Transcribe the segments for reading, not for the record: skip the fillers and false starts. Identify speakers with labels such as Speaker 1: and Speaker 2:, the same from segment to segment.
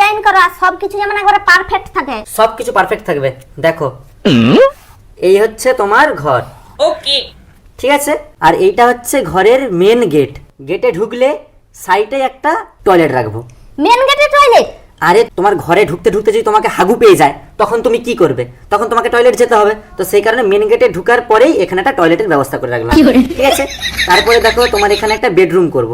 Speaker 1: Design করা, সবকিছু যেমন একবারে পারফেক্ট থাকে।
Speaker 2: সবকিছু পারফেক্ট থাকবে। দেখো এই হচ্ছে তোমার ঘর,
Speaker 3: ওকে।
Speaker 2: ঠিক আছে? আর এইটা হচ্ছে ঘরের মেন গেট। গেটে ঢুকলে সাইডে একটা টয়লেট রাখবো।
Speaker 1: মেন গেটে টয়লেট?
Speaker 2: আরে তোমার ঘরে ঢুকতে ঢুকতে যদি তোমাকে হাগু পেয়ে যায় তখন তুমি কি করবে? তখন তোমাকে টয়লেট যেতে হবে। তো সেই কারণে মেন গেটে ঢুকার পরেই এখানে একটা টয়লেটের ব্যবস্থা করে রাখলাম, ঠিক আছে? তারপরে দেখো তোমার এখানে একটা বেডরুম করব।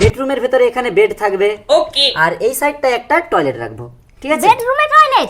Speaker 2: বেডরুমের ভেতরে এখানে বেড থাকবে,
Speaker 3: ওকে।
Speaker 2: আর এই সাইডটা একটা টয়লেট রাখবো, ঠিক আছে?
Speaker 1: বেডরুমে টয়লেট?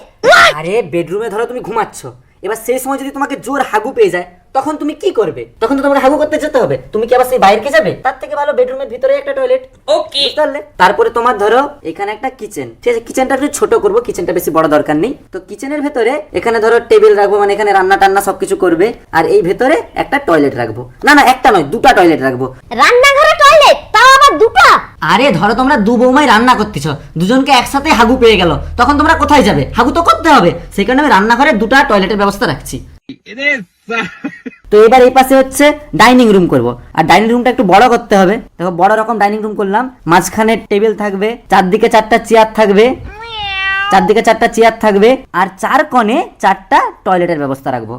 Speaker 2: আরে বেডরুমে ধরো তুমি ঘুমাচ্ছ, এবার সেই সময় যদি তোমাকে জোর হাগু পেয়ে যায় তখন তুমি কি করবে? তখন তো তোমাকে হাগু করতে যেতে হবে, তুমি কি আবার সেই বাইরে যাবে? তার থেকে ভালো বেডরুমের ভিতরে একটা টয়লেট,
Speaker 3: ওকে।
Speaker 2: বুঝতে পারলে? তারপরে তোমার ধরো এখানে একটা কিচেন, ঠিক আছে? কিচেনটা একটু ছোট করবো, কিচেনটা বেশি বড় দরকার নেই। তো কিচেনের ভেতরে এখানে ধরো টেবিল রাখবো, মানে এখানে রান্না টান্না সবকিছু করবে। আর এই ভেতরে একটা টয়লেট রাখবো, না না একটা নয়, দুটা টয়লেট রাখবো।
Speaker 1: রান্নাঘরে টয়লেট, তাও আবার দুটো?
Speaker 2: আরে ধরো তোমরা দু বৌমাই রান্না করতেছ, দুজনকে একসাথে হাগু পেয়ে গেল, তখন তোমরা কোথায় যাবে? হাগু তো করতে হবে, সেই কারণে আমি রান্নাঘরে দুটা টয়লেটের ব্যবস্থা রাখছি। তো এবার এই পাশে হচ্ছে ডাইনিং রুম করব, আর ডাইনিং রুমটা একটু বড় করতে হবে। দেখো বড় রকম ডাইনিং রুম করলাম, মাঝখানে টেবিল থাকবে, চারদিকে চারটা চেয়ার থাকবে, চারদিকে চারটা চেয়ার থাকবে, আর চার কোণে চারটা টয়লেটের ব্যবস্থা রাখবো।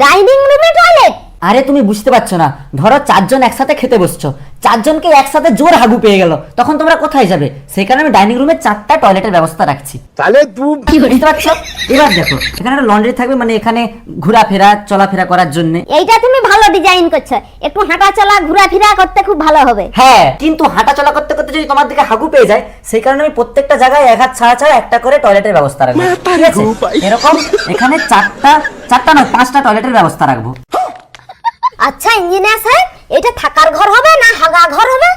Speaker 1: ডাইনিং রুমে টয়লেট?
Speaker 2: আরে তুমি বুঝতে পারছো না, ধরো চারজন একসাথে খেতে বসছো, চারজনকে একসাথে জোর হাগু পেয়ে গেল, তখন তোমরা কোথায় যাবে? সেই কারণে আমি ডাইনিং রুমে চারটা টয়লেটের ব্যবস্থা রাখছি।
Speaker 4: তাহলে তুই
Speaker 2: বুঝতে পারছো? এবার দেখো এখানে একটা লন্ড্রি থাকবে, মানে এখানে ঘোরাফেরা চলাফেরা করার জন্য।
Speaker 1: এইটা তুমি ভালো ডিজাইন করছো, একটু হাঁটা চলা ঘোরাফেরা করতে খুব ভালো হবে।
Speaker 2: হ্যাঁ, কিন্তু হাঁটা চলা করতে করতে যদি তোমার দিকে হাগু পেয়ে যায়, সেই কারণে আমি প্রত্যেকটা জায়গায় এক হাত ছাড়া ছাড়া একটা করে টয়লেটের ব্যবস্থা রাখবো, ঠিক আছে? এরকম এখানে চারটা নয় 5টা টয়লেটের ব্যবস্থা রাখবো।
Speaker 1: আচ্ছা ইঞ্জিনিয়ার সাহেব, এটা থাকার ঘর হবে না হাগা ঘর হবে?